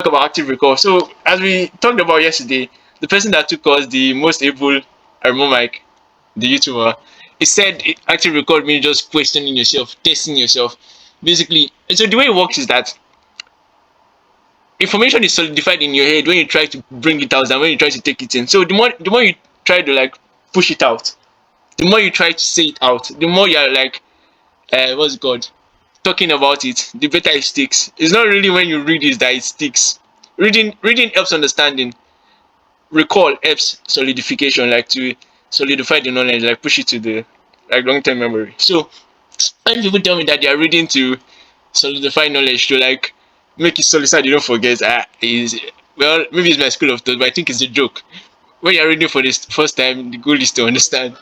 about active recall. So as we talked about yesterday, the person that took us the most able Mike, the YouTuber, he said active recall means just questioning yourself, testing yourself. Basically, so the way it works is that information is solidified in your head when you try to bring it out and when you try to take it in. So the more you try to like push it out, the more you try to say it out, the more you're like what's it called? Talking about it, the better it sticks. It's not really when you read it that it sticks. Reading helps understanding. Recall helps solidification, like to solidify the knowledge, like push it to the like long term memory. So when people tell me that they are reading to solidify knowledge to like make it solid so you don't forget, is well maybe it's my school of thought, but I think it's a joke. When you're reading for this first time, the goal is to understand.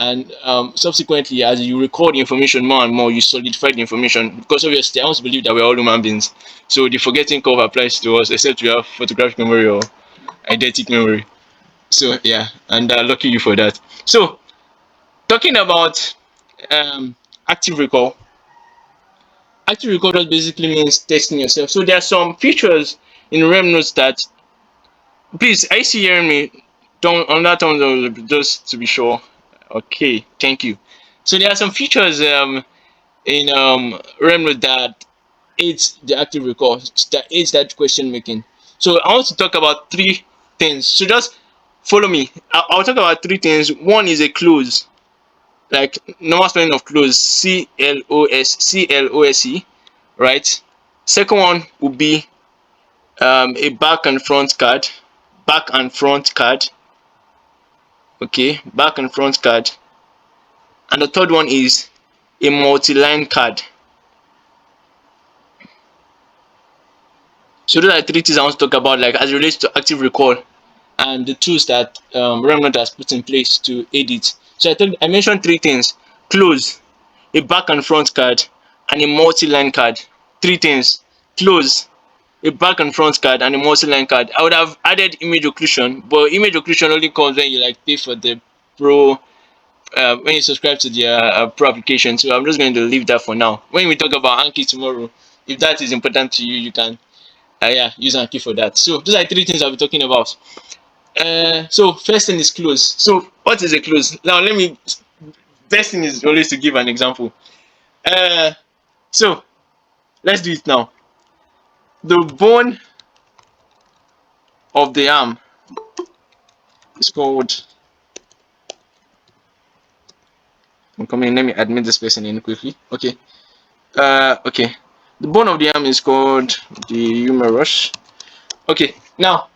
And subsequently, as you record the information more and more, you solidify the information, because obviously I want to believe that we're all human beings, so the forgetting curve applies to us except we have photographic memory or eidetic memory. So yeah, and lucky you for that. So talking about um active recall. Active recall just basically means testing yourself. So there are some features in RemNote that, please, are you still hearing me? Don't on that one, just to be sure. Okay, thank you. So there are some features in RemNote that aids the active recall, that aids that question making. So I want to talk about three things. So just follow me. I'll talk about three things. One is a cloze, like normal spelling of cloze, CLOSE, right? Second one would be a back and front card, back and front card, okay, back and front card. And the third one is a multi-line card. So those are three things I want to talk about, like as it relates to active recall and the tools that RemNote has put in place to aid it. So I mentioned three things: cloze, a back and front card, and a multi-line card. Three things: cloze, a back and front card, and a multi-line card. I would have added image occlusion, but image occlusion only comes when you like pay for the pro, when you subscribe to the pro application. So I'm just going to leave that for now. When we talk about Anki tomorrow, if that is important to you, you can yeah, use Anki for that. So those are three things I'll be talking about. So first thing is cloze. So what is a cloze? Now let me. Best thing is always to give an example. Uh, so let's do it now. The bone of the arm is called. I'm coming. Let me admit this person in quickly. Okay. Okay. The bone of the arm is called the humerus. Okay. Now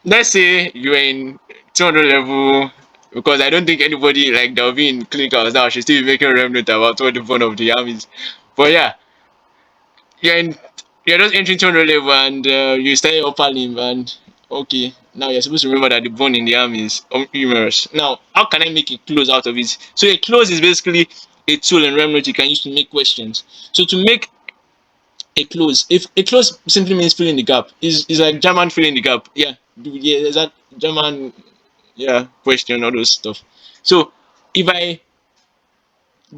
let's say you're in 200 level, because I don't think anybody like that will be in clinicals now should still be making RemNote about what the bone of the arm is. But yeah, you're in you're just entering 200 level and you start your upper limb, and okay, now you're supposed to remember that the bone in the arm is humerus. Now how can I make a cloze out of it? So a cloze is basically a tool in RemNote you can use to make questions. So to make a cloze, if a cloze simply means filling the gap, is like German filling the gap. Yeah, yeah, is that German? Yeah, question, all those stuff. So if I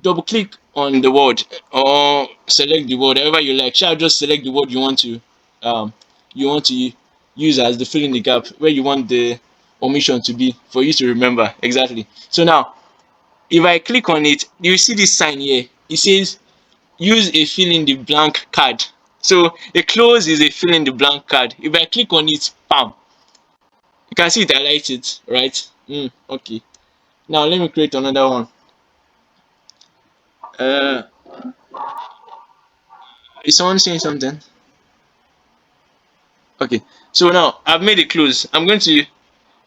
double click on the word or select the word, however you like, shall just select the word um you want to use as the fill in the gap where you want the omission to be for you to remember exactly. So now if I click on it, you see this sign here. It says use a fill in the blank card. So a cloze is a fill in the blank card. If I click on it, bam, you can see it highlighted, right? Okay. Now let me create another one. Uh, is someone saying something? Okay. So now I've made a cloze. I'm going to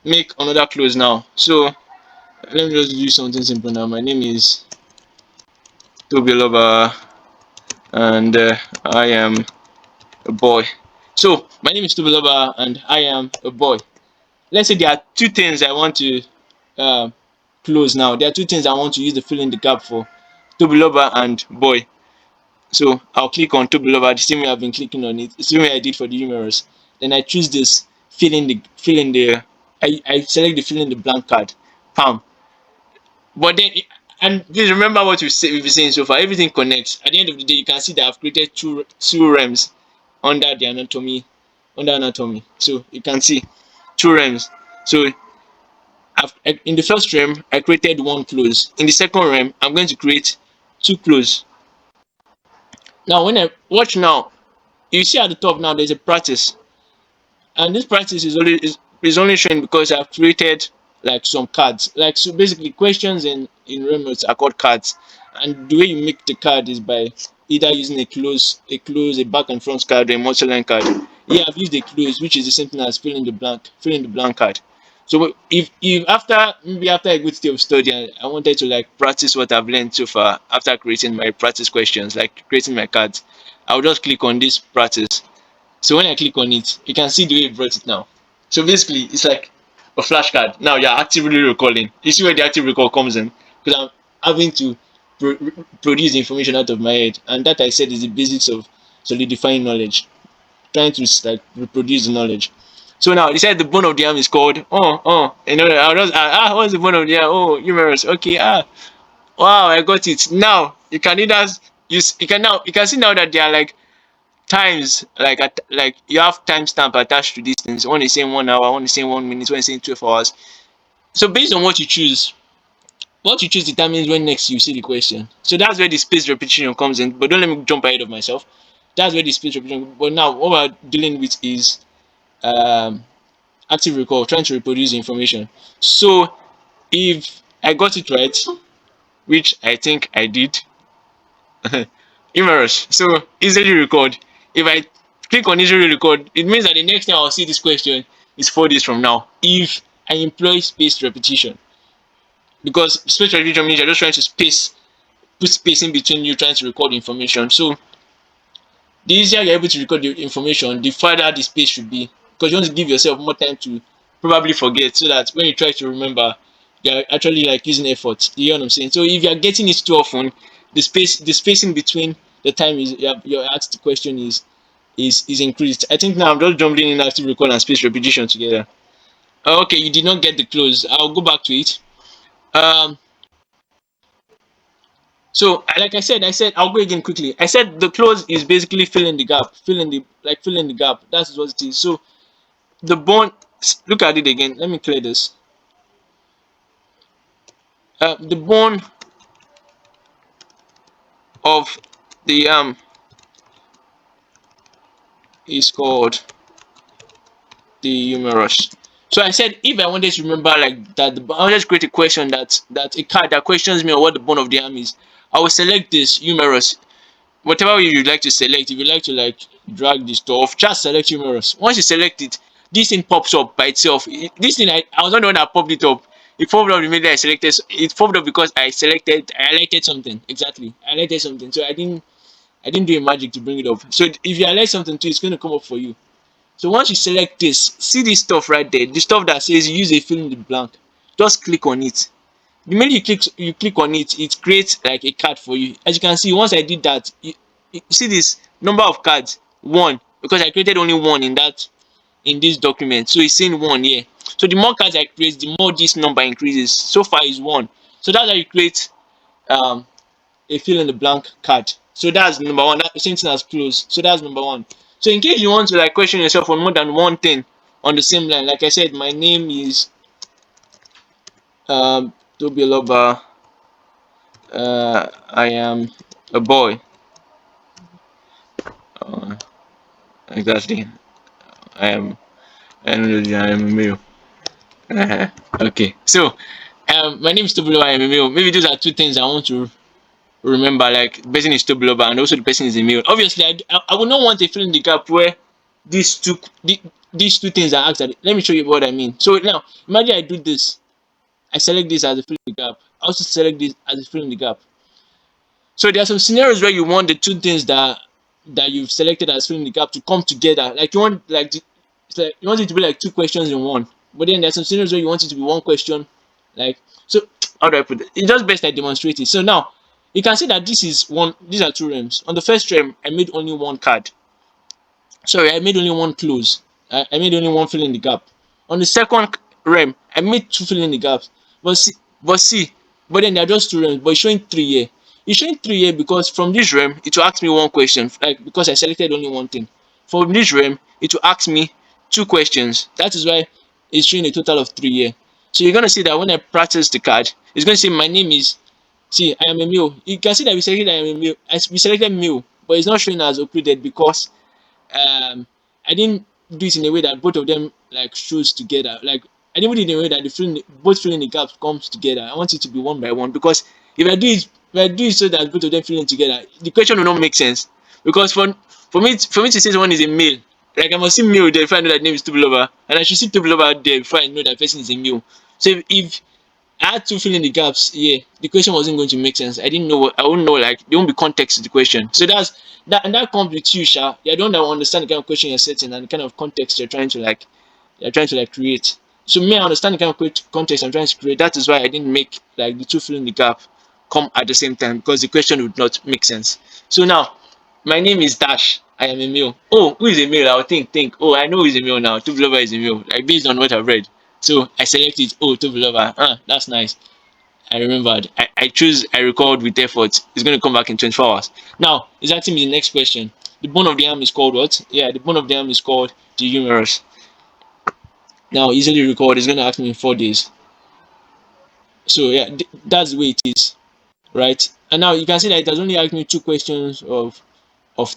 make another cloze now. So let me just do something simple now. My name is Tobiloba, and I am a boy. So my name is Tobiloba and I am a boy. Let's say there are two things I want to uh, close now. There are two things I want to use the fill in the gap for: Tobiloba and boy. So I'll click on Tobiloba the same way I've been clicking on it, the same way I did for the numerous. Then I choose this fill in the I select the fill in the blank card. Pam. But then and please remember what we've been saying so far. Everything connects. At the end of the day, you can see that I've created two realms under the anatomy under anatomy. So you can see two realms. So in the first realm, I created one cloze. In the second realm, I'm going to create two cloze. Now, when I watch now, you see at the top now there's a practice, and this practice is only showing because I've created like some cards. Like, so basically, questions in RemNote are called cards, and the way you make the card is by either using a back and front card, or a multi-line card. Yeah, I've used a close, which is the same thing as filling the blank card. So if after maybe after a good day of study, I wanted to like practice what I've learned so far after creating my practice questions, like creating my cards, I'll just click on this practice. So when I click on it, you can see the way it brought it now. So basically, it's like a flashcard. Now you're actively recalling. You see where the active recall comes in? Because I'm having to produce the information out of my head. And that I said is the basics of solidifying knowledge. Trying to like reproduce the knowledge. So now they said the bone of the arm is called I'll just what's the bone of the arm? Oh, humerus. Okay, wow, I got it. Now you can either you can see now that they are like times like you have timestamp attached to these things. One is saying 1 hour, one is saying 1 minute, one is saying 12 hours. So based on what you choose determines when next you see the question. So that's where the spaced repetition comes in. But don't let me jump ahead of myself. That's where the spaced repetition. But now what we're dealing with is um active recall, trying to reproduce the information. So if I got it right, which I think I did, humorous. So easily record. If I click on easily record, it means that the next time I'll see this question is 4 days from now. If I employ spaced repetition, because spaced repetition means you're just trying to put space in between you trying to record the information. So the easier you're able to record the information, the farther the space should be, because you want to give yourself more time to probably forget, so that when you try to remember, you're actually like using effort. You know what I'm saying? So if you're getting it too often, the spacing between the time is you're asked the question is increased. I think now I'm just jumping in active recall and space repetition together. Okay, you did not get the close. I'll go back to it. Um, so like I said I'll go again quickly. I said the close is basically filling the gap. That's what it is. So the bone. Look at it again. Let me clear this. The bone of the arm is called the humerus. So I said if I wanted to remember like that, I wanted to create a question that a card that questions me on what the bone of the arm is. I will select this humerus. Whatever way you'd like to select, if you like to like drag the stuff, just select humerus. Once you select it, this thing pops up by itself. This thing I was not the one that popped it up. It popped up immediately I selected. It popped up because I highlighted something. Exactly, I highlighted something. So I didn't do a magic to bring it up. So if you highlight something too, it's going to come up for you. So once you select this, see this stuff right there, the stuff that says use a fill in the blank. Just click on it. The minute you click on it, it creates like a card for you. As you can see, once I did that, you see this number of cards, one, because I created only one in this document. So it's saying one here. So the more cards I create, the more this number increases. So far is one. So that's how you create um a fill in the blank card. So that's number one. That's the same thing as close. So that's number one. So in case you want to like question yourself on more than one thing on the same line, like I said, my name is Toby Loba. I am a boy. Uh, exactly. I am. I am a male. Okay. So, my name is Toby Loba. I am a male. Maybe those are two things I want to remember. Like, the person is Toby Loba, and also the person is a male. Obviously, I would not want a fill in the gap where these two these two things are asked. Let me show you what I mean. So now, imagine I do this. I select this as a fill in the gap. I also select this as a fill in the gap. So there are some scenarios where you want the two things that you've selected as filling the gap to come together. Like you want it's like you want it to be like two questions in one. But then there's some scenarios where you want it to be one question. Like so how do I put it? It's just best I demonstrate it. So now you can see that these are two realms. On the first realm, I made only one card. Sorry, I made only one close. I made only one fill in the gap. On the second realm, I made two fill in the gaps. But see, but see, but then there are just two realms. But it's showing three here. It's showing three here because from this realm, it will ask me one question. Like because I selected only one thing. From this realm, it will ask me two questions. That is why it's showing a total of three here. So you're gonna see that when I practice the card, it's gonna say my name is, see, I am a male. You can see that we selected I am a male. We selected male, but it's not showing as uploaded because I didn't do it in a way that both of them like shows together. Like I didn't do it in a way that both filling the gaps comes together. I want it to be one by one because if I do it so that both of them filling together, the question will not make sense. Because for me to say someone is a male, like I must see male there before I know that name is Tubuloba, and I should see Tubuloba there before I know that person is a male. So if I had to fill in the gaps. Yeah, the question wasn't going to make sense. I didn't know what I wouldn't know. Like there won't be context to the question. So that's that, and that comes with you, Sha. You're the one that will understand the kind of question you're setting and the kind of context you're trying to like create. So me, I understand the kind of context I'm trying to create. That is why I didn't make like the two filling the gap come at the same time because the question would not make sense. So now, my name is Dash. I am a male. Oh, who is a male? I'll think. Oh, I know who is a male now. Tubuloba is a male. Like based on what I've read. So I selected. Oh, Tubuloba. Ah, that's nice. I remembered. I recalled with effort. It's going to come back in 24 hours. Now, it's asking me the next question. The bone of the arm is called what? Yeah, the bone of the arm is called the humerus. Now, easily recalled. It's going to ask me in 4 days. So, yeah, that's the way it is, right? And now you can see that it has only asked me two questions of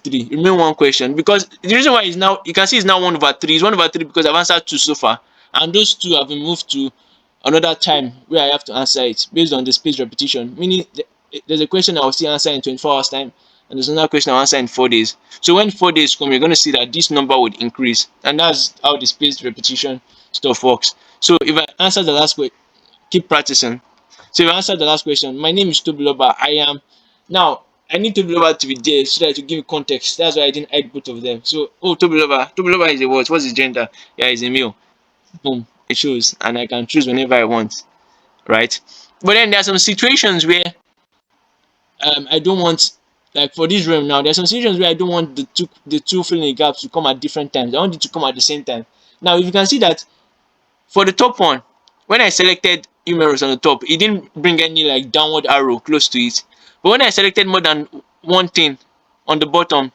three. Remain one question because the reason why is now you can see it's now 1/3. It's 1/3 because I've answered two so far, and those two have been moved to another time where I have to answer it based on the space repetition. Meaning there's a question I will still answer in 24 hours time, and there's another question I'll answer in 4 days. So when 4 days come, you're going to see that this number would increase, and that's how the space repetition stuff works. So if I answer the last question, keep practicing. So if I answer the last question, my name is Tobiloba. I am now. I need Tobiloba to be there so that to give you context. That's why I didn't add both of them. So, oh, Tobiloba. Tobiloba is a what? What's his gender? Yeah, he's a male. Boom. It shows, and I can choose whenever I want, right? But then there are some situations where I don't want, like for this realm now, there are some situations where I don't want the two filling the gaps to come at different times. I want it to come at the same time. Now, if you can see that for the top one, when I selected humerus on the top, it didn't bring any like downward arrow close to it. But when I selected more than one thing on the bottom,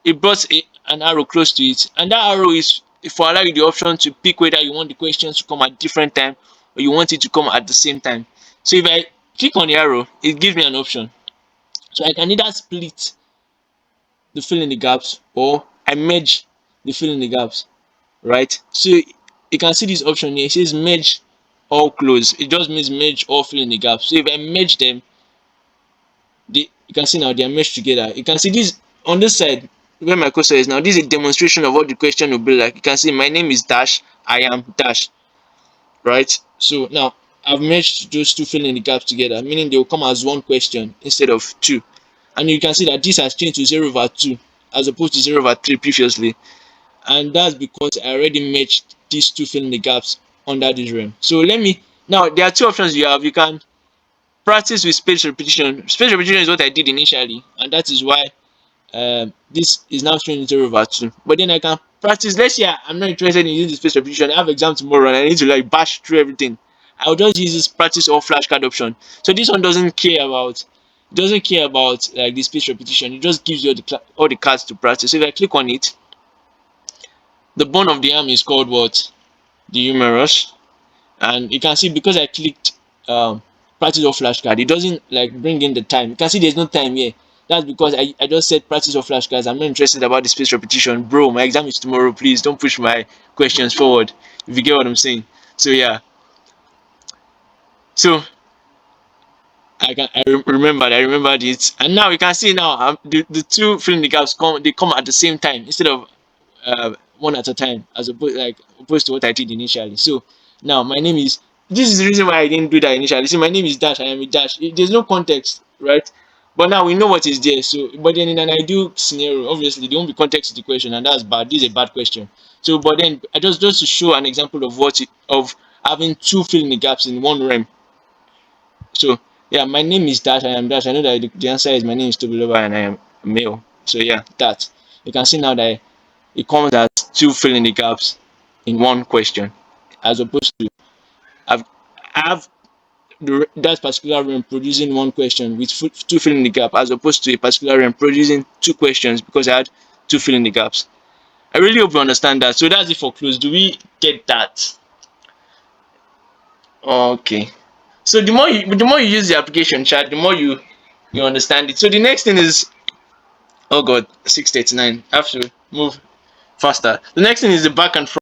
it brought an arrow close to it. And that arrow is for allow you the option to pick whether you want the questions to come at different time or you want it to come at the same time. So if I click on the arrow, it gives me an option. So I can either split the fill in the gaps or I merge the fill in the gaps, right? So you can see this option here. It says merge all close. It just means merge all fill in the gaps. So if I merge them, you can see now they are meshed together. You can see this on this side where my cursor is now. This is a demonstration of what the question will be like. You can see my name is Dash. I am Dash, right? So now I've merged those two fill in the gaps together, meaning they will come as one question instead of two. And you can see that this has changed to 0/2 as opposed to 0/3 previously. And that's because I already matched these two filling the gaps under this realm. So let me now there are two options you have. You can practice with space repetition. Space repetition is what I did initially, and that is why this is now showing 0/2. But then I can practice. Let's say I'm not interested in using the space repetition. I have exam tomorrow and I need to like bash through everything. I'll just use this practice or flashcard option. So this one doesn't care about like the space repetition. It just gives you all the cards to practice. So if I click on it, the bone of the arm is called what? The humerus. And you can see because I clicked practice or flashcard, it doesn't like bring in the time. You can see there's no time here. That's because I just said practice or flashcards. I'm not interested about the space repetition. Bro, my exam is tomorrow. Please don't push my questions forward. If you get what I'm saying. So yeah. So I remembered it. And now you can see now the two filling the gaps come at the same time instead of one at a time as opposed to what I did initially. So now my name is this is the reason why I didn't do that initially. See, my name is Dash. I am a Dash. There's no context, right? But now we know what is there. So, but then in an ideal scenario, obviously there won't be context to the question, and that's bad. This is a bad question. So, but then I just to show an example of of having two filling the gaps in one realm. So yeah, my name is Dash. I am Dash. I know that the answer is my name is Tobiloba and I am male. So yeah, that you can see now that it comes as two filling the gaps in one question, as opposed to I've I have that particular realm producing one question with two filling the gap, as opposed to a particular realm producing two questions because I had two filling the gaps. I really hope you understand that. So that's it for close. Do we get that? Okay. So the more you use the application chat, the more you understand it. So the next thing is, oh god, 6:39. I have to move faster. The next thing is the back and front.